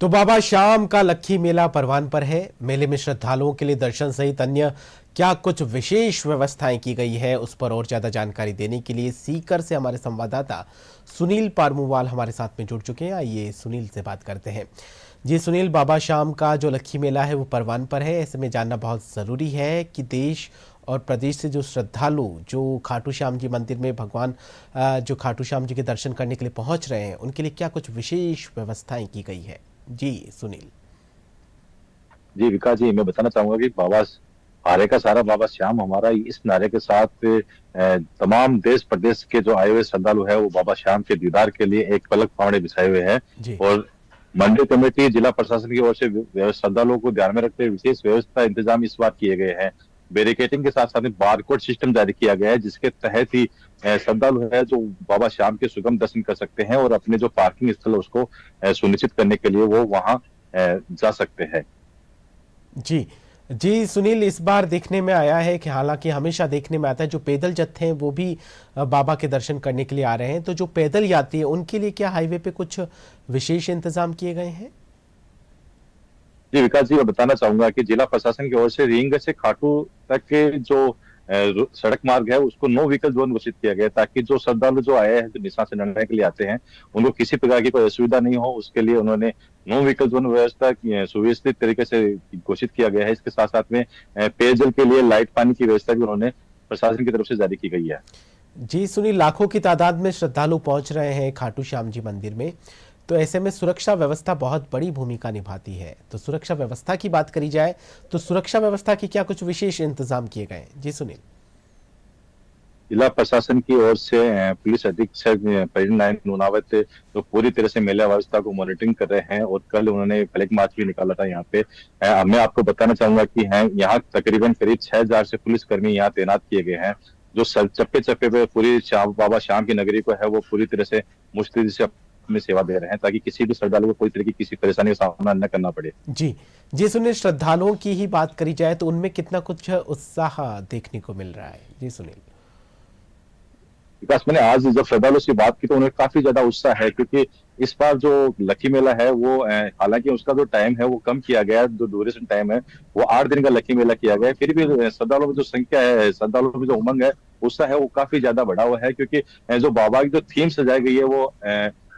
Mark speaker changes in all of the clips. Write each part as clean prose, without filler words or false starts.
Speaker 1: तो बाबा श्याम का लक्खी मेला परवान पर है। मेले में श्रद्धालुओं के लिए दर्शन सहित अन्य क्या कुछ विशेष व्यवस्थाएं की गई है, उस पर और ज्यादा जानकारी देने के लिए सीकर से हमारे संवाददाता सुनील पारमूवाल हमारे साथ में जुड़ चुके हैं। आइए सुनील से बात करते हैं। जी सुनील, बाबा श्याम का जो लक्खी मेला है वो परवान पर है, ऐसे में जानना बहुत जरूरी है कि देश और प्रदेश से जो श्रद्धालु जो खाटू श्याम जी मंदिर में भगवान जो खाटू श्याम जी के दर्शन करने के लिए पहुंच रहे हैं, उनके लिए क्या कुछ विशेष व्यवस्थाएं की गई है। जी सुनील।
Speaker 2: जी विकास जी, मैं बताना चाहूंगा कि बाबा हारे का सारा बाबा श्याम हमारा इस नारे के साथ तमाम देश प्रदेश के जो आए हुए श्रद्धालु है वो बाबा श्याम के दीदार के लिए एक पलक पावड़े बिछाए हुए हैं। और मंदिर कमेटी जिला प्रशासन की ओर से श्रद्धालुओं को ध्यान में रखते हुए विशेष व्यवस्था इंतजाम इस बार किए गए हैं। बैरिकेटिंग के साथ साथ में बारकोड सिस्टम जारी किया गया है, जिसके तहत ही श्रद्धालु है जो बाबा श्याम के सुगम दर्शन कर सकते हैं और अपने जो पार्किंग स्थल है उसको सुनिश्चित करने के लिए वो वहां जा सकते हैं।
Speaker 1: जी जी सुनील, इस बार देखने में आया है कि हालांकि हमेशा देखने में आता है जो पैदल जत्थे हैं वो भी बाबा के दर्शन करने के लिए आ रहे हैं, तो जो पैदल यात्री है उनके लिए क्या हाईवे पे कुछ विशेष इंतजाम किए गए हैं?
Speaker 2: जी विकास जी, मैं बताना चाहूंगा कि जिला प्रशासन की ओर से रिंग से खाटू तक के जो सड़क मार्ग है उसको नो व्हीकल जोन घोषित किया गया है, ताकि जो श्रद्धालु जो आए हैं जो निशान से लड़ने के लिए आते हैं उनको किसी प्रकार की कोई असुविधा नहीं हो, उसके लिए उन्होंने नो व्हीकल जोन व्यवस्था सुव्यवस्थित तरीके से घोषित किया गया है। इसके साथ साथ में पेयजल के लिए लाइट पानी की व्यवस्था भी उन्होंने प्रशासन की तरफ से जारी की गई है।
Speaker 1: जी सुनील, लाखों की तादाद में श्रद्धालु पहुंच रहे हैं खाटू श्याम जी मंदिर में, तो ऐसे में सुरक्षा व्यवस्था बहुत बड़ी भूमिका निभाती है। तो सुरक्षा व्यवस्था की बात करी जाए तो सुरक्षा व्यवस्था की क्या कुछ विशेष इंतजाम किए गए? जी सुनील।
Speaker 2: जिला प्रशासन की ओर से पुलिस अधीक्षक प्रवीण नारायण नूनावत जो पूरी तरह से मेला व्यवस्था को मॉनिटरिंग कर रहे हैं और कल उन्होंने फ्लैग मार्च भी निकाला था यहाँ पे। मैं आपको बताना चाहूंगा कि यहाँ तकरीबन करीब 6000 से पुलिस कर्मी यहाँ तैनात किए गए हैं, जो चप्पे चप्पे पे पूरी बाबा श्याम की नगरी को है वो पूरी तरह से मुस्तैदी से अपनी सेवा दे रहे हैं, ताकि किसी भी श्रद्धालु को कोई तरह की किसी परेशानी का सामना न करना पड़े।
Speaker 1: जी जी सुनील, श्रद्धालुओं की ही बात करी जाए तो उनमें कितना कुछ उत्साह देखने को मिल रहा है? जी सुनील।
Speaker 2: विकास, मैंने आज जब श्रद्धालु से बात की तो उन्हें काफी ज्यादा उत्साह है, क्योंकि इस बार जो लक्खी मेला है वो हालांकि उसका जो टाइम है वो कम किया गया है, जो ड्यूरेशन टाइम है वो 8 दिन का लक्खी मेला किया गया है। फिर भी श्रद्धालुओं में जो संख्या है, श्रद्धालुओं में जो उमंग है, उत्साह है वो काफी ज्यादा बढ़ा हुआ है, क्योंकि जो बाबा की जो थीम सजाई गई है वो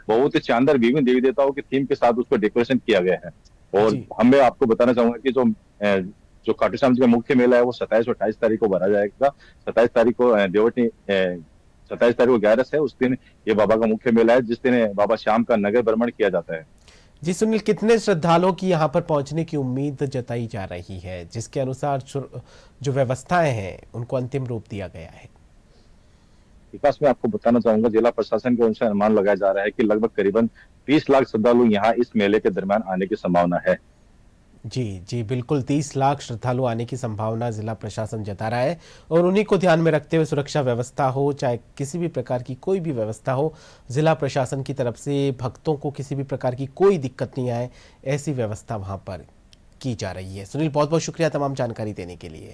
Speaker 2: बहुत ही शानदार विभिन्न देवी देवताओं की थीम के साथ उसको डेकोरेशन किया गया है। और हमें आपको बताना चाहूंगा कि जो खाटू श्याम जी का मुख्य मेला है वो 27 और 28 तारीख को भरा जाएगा। 27 तारीख को देवटी 27 तारीख को 11 है, उस दिन ये बाबा का मुख्य मेला है, जिस दिन बाबा श्याम का नगर भ्रमण किया जाता है।
Speaker 1: जी सुनील, कितने श्रद्धालुओं की यहाँ पर पहुंचने की उम्मीद जताई जा रही है, जिसके अनुसार जो व्यवस्थाएं हैं उनको अंतिम रूप दिया गया है?
Speaker 2: विकास, मैं आपको बताना चाहूंगा जिला प्रशासन के अनुसार अनुमान लगाया जा रहा है कि लगभग करीबन 30 लाख श्रद्धालु यहाँ इस मेले के दरमियान आने की संभावना है।
Speaker 1: जी जी बिल्कुल, 30 लाख श्रद्धालु आने की संभावना जिला प्रशासन जता रहा है और उन्हीं को ध्यान में रखते हुए सुरक्षा व्यवस्था हो चाहे किसी भी प्रकार की कोई भी व्यवस्था हो, जिला प्रशासन की तरफ से भक्तों को किसी भी प्रकार की कोई दिक्कत नहीं आए, ऐसी व्यवस्था वहां पर की जा रही है। सुनील, बहुत बहुत शुक्रिया तमाम जानकारी देने के लिए।